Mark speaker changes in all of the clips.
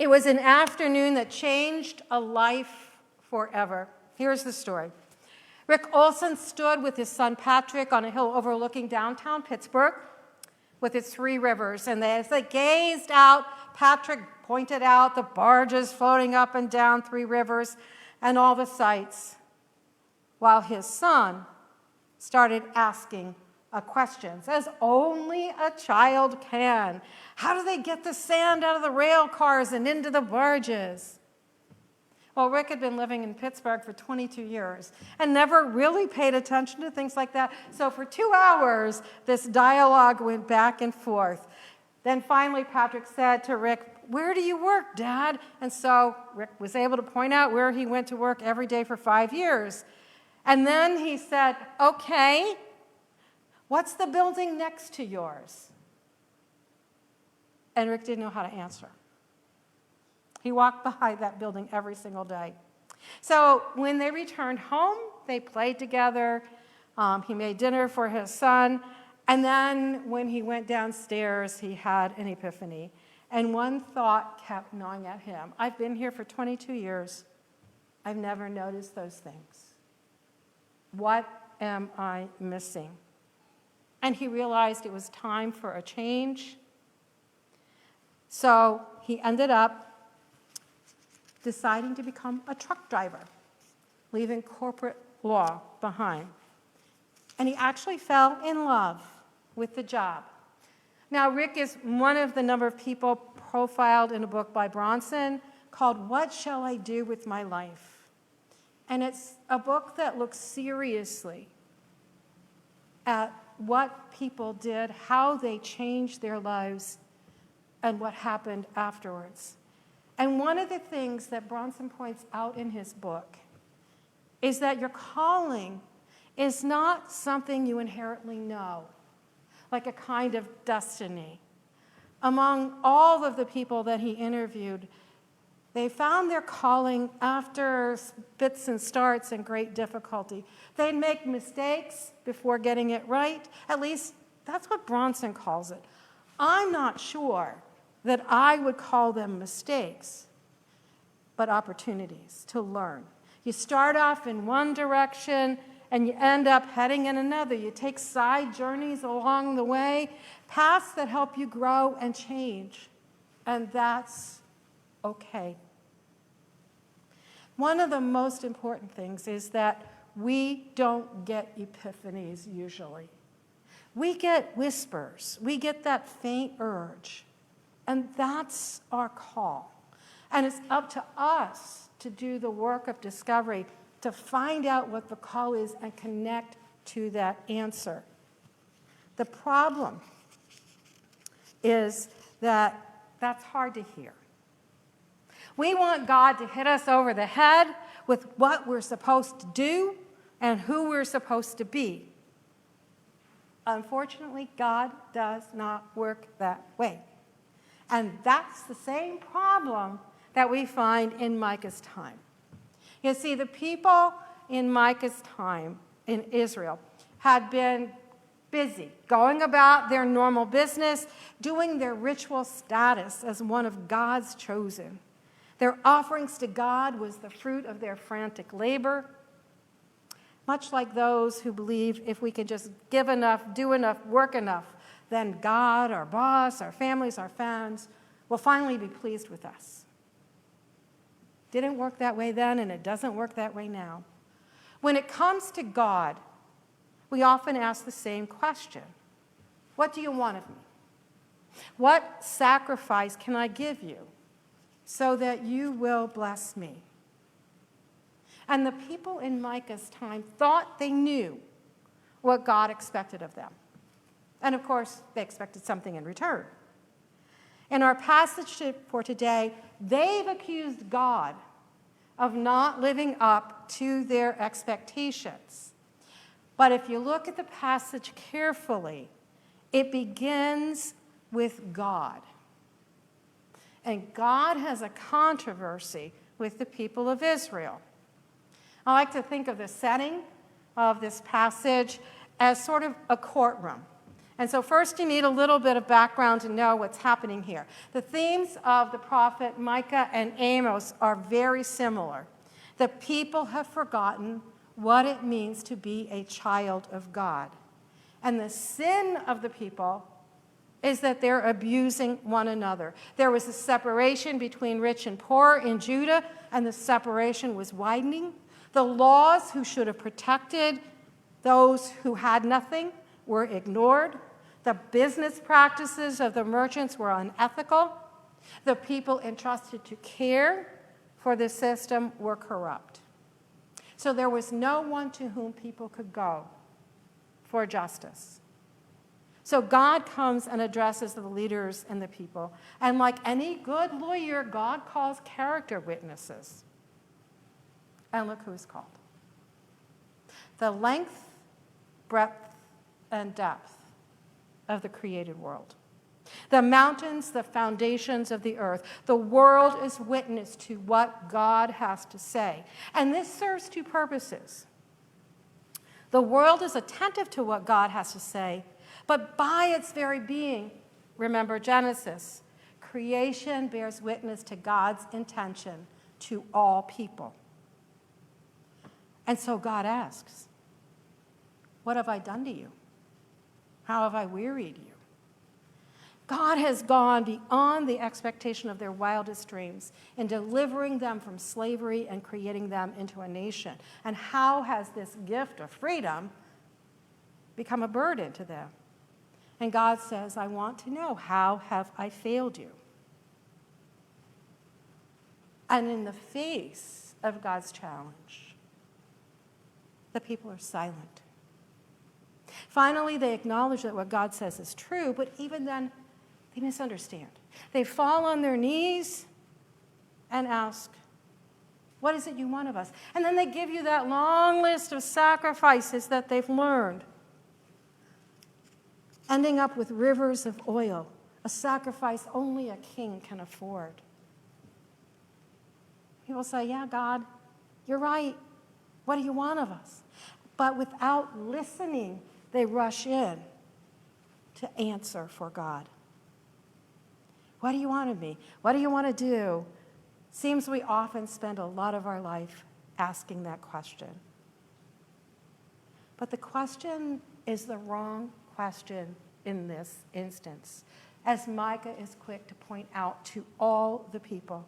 Speaker 1: It was an afternoon that changed a life forever. Here's the story. Rick Olson stood with his son Patrick on a hill overlooking downtown Pittsburgh with its three rivers. And as they gazed out, Patrick pointed out the barges floating up and down three rivers and all the sights, while his son started asking questions, as only a child can. How do they get the sand out of the rail cars and into the barges? Well, Rick had been living in Pittsburgh for 22 years and never really paid attention to things like that. So for 2 hours, this dialogue went back and forth. Then finally, Patrick said to Rick, "Where do you work, Dad?" And so Rick was able to point out where he went to work every day for 5 years. And then he said, "Okay, what's the building next to yours?" And Rick didn't know how to answer. He walked by that building every single day. So when they returned home, they played together. He made dinner for his son. And then when he went downstairs, he had an epiphany. And one thought kept gnawing at him. I've been here for 22 years. I've never noticed those things. What am I missing? And he realized it was time for a change. So he ended up deciding to become a truck driver, leaving corporate law behind. And he actually fell in love with the job. Now, Rick is one of the number of people profiled in a book by Bronson called What Shall I Do with My Life? And it's a book that looks seriously at what people did, how they changed their lives, and what happened afterwards. And one of the things that Bronson points out in his book is that your calling is not something you inherently know, like a kind of destiny. Among all of the people that he interviewed, they found their calling after spits and starts and great difficulty. They'd make mistakes before getting it right. At least that's what Bronson calls it. I'm not sure that I would call them mistakes, but opportunities to learn. You start off in one direction and you end up heading in another. You take side journeys along the way, paths that help you grow and change, and that's okay. One of the most important things is that we don't get epiphanies usually. We get whispers. We get that faint urge. And that's our call. And it's up to us to do the work of discovery, to find out what the call is and connect to that answer. The problem is that that's hard to hear. We want God to hit us over the head with what we're supposed to do and who we're supposed to be. Unfortunately, God does not work that way. And that's the same problem that we find in Micah's time. You see, the people in Micah's time in Israel had been busy, going about their normal business, doing their ritual status as one of God's chosen. Their offerings to God was the fruit of their frantic labor, much like those who believe if we can just give enough, do enough, work enough, then God, our boss, our families, our fans will finally be pleased with us. Didn't work that way then, and it doesn't work that way now. When it comes to God, we often ask the same question. What do you want of me? What sacrifice can I give you so that you will bless me? And the people in Micah's time thought they knew what God expected of them. And of course, they expected something in return. In our passage for today, they've accused God of not living up to their expectations. But if you look at the passage carefully, it begins with God. And God has a controversy with the people of Israel. I like to think of the setting of this passage as sort of a courtroom. And so first you need a little bit of background to know what's happening here. The themes of the prophet Micah and Amos are very similar. The people have forgotten what it means to be a child of God. And the sin of the people is that they're abusing one another. There was a separation between rich and poor in Judah, and the separation was widening. The laws who should have protected those who had nothing were ignored. The business practices of the merchants were unethical. The people entrusted to care for the system were corrupt. So there was no one to whom people could go for justice. So God comes and addresses the leaders and the people. And like any good lawyer, God calls character witnesses. And look who's called. The length, breadth, and depth of the created world. The mountains, the foundations of the earth. The world is witness to what God has to say. And this serves two purposes. The world is attentive to what God has to say, but by its very being, remember Genesis, creation bears witness to God's intention to all people. And so God asks, what have I done to you? How have I wearied you? God has gone beyond the expectation of their wildest dreams in delivering them from slavery and creating them into a nation. And how has this gift of freedom become a burden to them? And God says, I want to know, how have I failed you? And in the face of God's challenge, the people are silent. Finally, they acknowledge that what God says is true, but even then, they misunderstand. They fall on their knees and ask, what is it you want of us? And then they give you that long list of sacrifices that they've learned, ending up with rivers of oil, a sacrifice only a king can afford. People say, yeah, God, you're right. What do you want of us? But without listening, they rush in to answer for God. What do you want of me? What do you want to do? Seems we often spend a lot of our life asking that question. But the question is the wrong question in this instance, as Micah is quick to point out to all the people.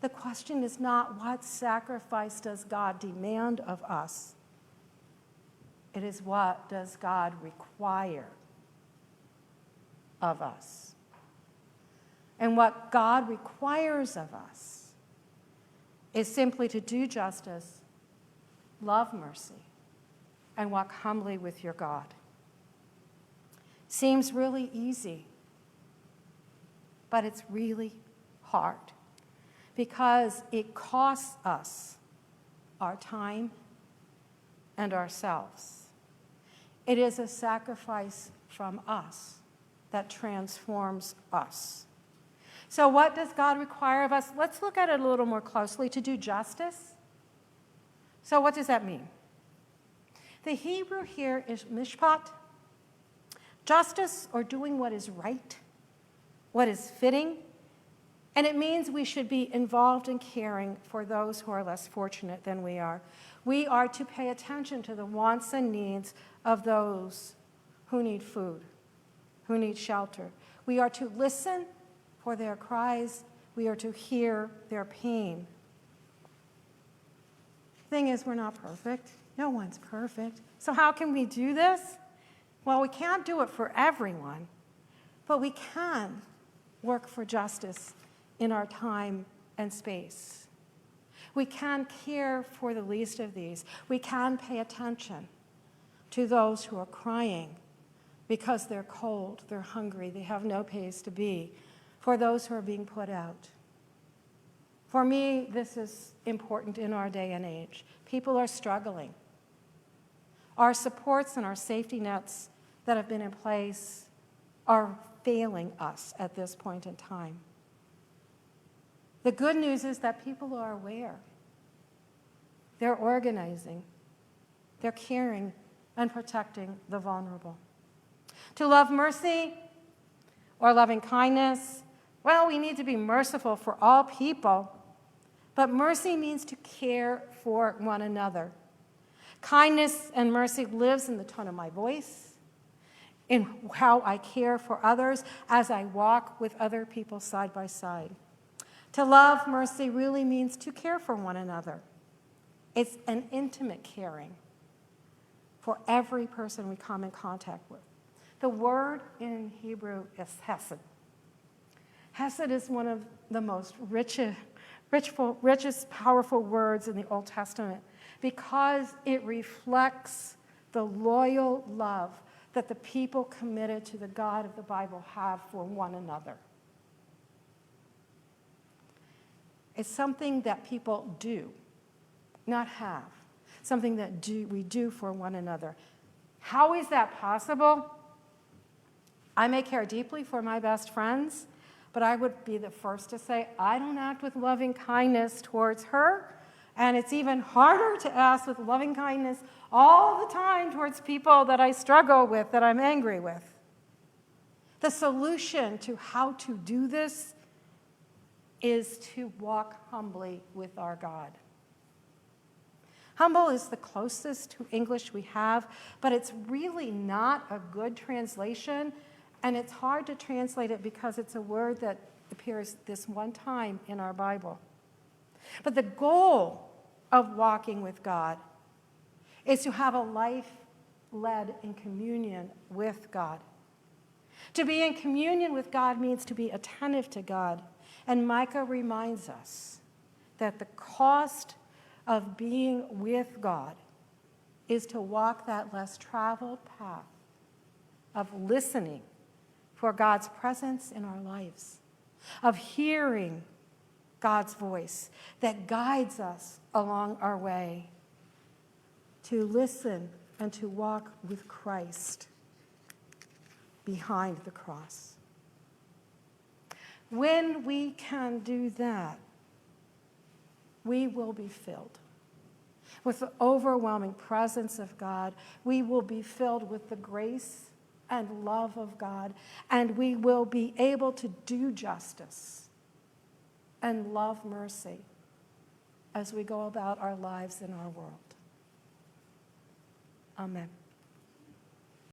Speaker 1: The question is not, what sacrifice does God demand of us? It is, what does God require of us? And what God requires of us is simply to do justice, love mercy, and walk humbly with your God. Seems really easy, but it's really hard because it costs us our time and ourselves. It is a sacrifice from us that transforms us. So what does God require of us? Let's look at it a little more closely. To do justice. So what does that mean? The Hebrew here is mishpat. Justice, or doing what is right, what is fitting. And it means we should be involved in caring for those who are less fortunate than we are. We are to pay attention to the wants and needs of those who need food, who need shelter. We are to listen for their cries. We are to hear their pain. The thing is, we're not perfect. No one's perfect. So how can we do this? Well, we can't do it for everyone, but we can work for justice in our time and space. We can care for the least of these. We can pay attention to those who are crying because they're cold, they're hungry, they have no place to be, for those who are being put out. For me, this is important in our day and age. People are struggling. Our supports and our safety nets that have been in place are failing us at this point in time. The good news is that people are aware. They're organizing. They're caring and protecting the vulnerable. To love mercy or loving kindness, well, we need to be merciful for all people, but mercy means to care for one another. Kindness and mercy lives in the tone of my voice, in how I care for others as I walk with other people side by side. To love mercy really means to care for one another. It's an intimate caring for every person we come in contact with. The word in Hebrew is hesed. Hesed is one of the most richest, powerful words in the Old Testament because it reflects the loyal love that the people committed to the God of the Bible have for one another. It's something that people do, not have. Something that we do for one another. How is that possible? I may care deeply for my best friends, but I would be the first to say I don't act with loving kindness towards her, and it's even harder to act with loving kindness all the time towards people that I struggle with, that I'm angry with. The solution to how to do this is to walk humbly with our God. Humble is the closest to English we have, but it's really not a good translation, and it's hard to translate it because it's a word that appears this one time in our Bible. But the goal of walking with God is to have a life led in communion with God. To be in communion with God means to be attentive to God. And Micah reminds us that the cost of being with God is to walk that less traveled path of listening for God's presence in our lives, of hearing God's voice that guides us along our way, to listen and to walk with Christ behind the cross. When we can do that, we will be filled with the overwhelming presence of God. We will be filled with the grace and love of God, and we will be able to do justice and love mercy as we go about our lives in our world. Amen.